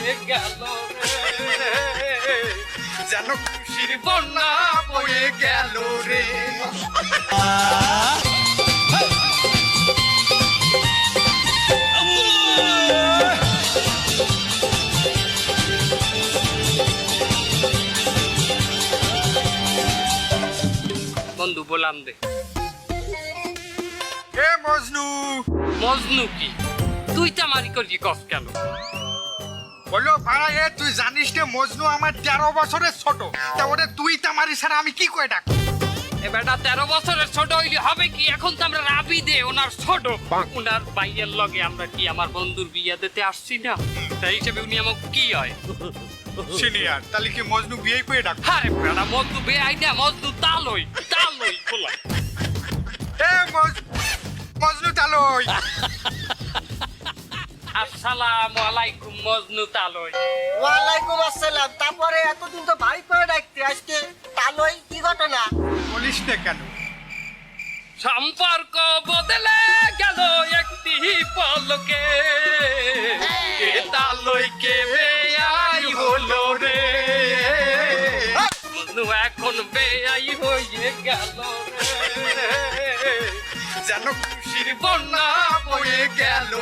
হয়ে গেল রে, যেন খুশির বন্যা বয়ে গেল রে। বন্ধু বললাম দে এ মজনু, মজনু কি তুই তা মারি করবি কস কেন? বলো ভাড়া এ তুই জানিস রে মজনু আমার 13 বছরের ছোট, তা ওরে তুই তামারি ছাড়া আমি কি করে ডাক? এ বেটা 13 বছরের ছোট হইলে হবে কি? এখন তো আমরা রাবি দে ওনার ছোট, ওনার ভাইয়ের লগে আমরা কি আমার বন্ধুর বিয়ে দিতে আসছি না, তাই হিসেবে উনি আমাকে কি হয়? সিনিয়র, তাহলে কি মজনু বিয়ে করে ডাক? আরে বেটা মজনু বে আইডিয়া, মজনু তালই বলা। এ মজনু তালই। আসসালামু আলাইকুম মজনু তালই। ওয়ালাইকুম আসসালাম। তারপরে এতদিন তো ভাই করে ডাকতে, আজকে তালই কি ঘটনা? বলিস না কেন? সম্পর্ক বদলে গেল একটি পলকে, এ তালইকে বেয়াই হলো রে, মজনু এখন বেয়াই হয়ে গেল রে, যেন খুশির বন্যা বয়ে গেল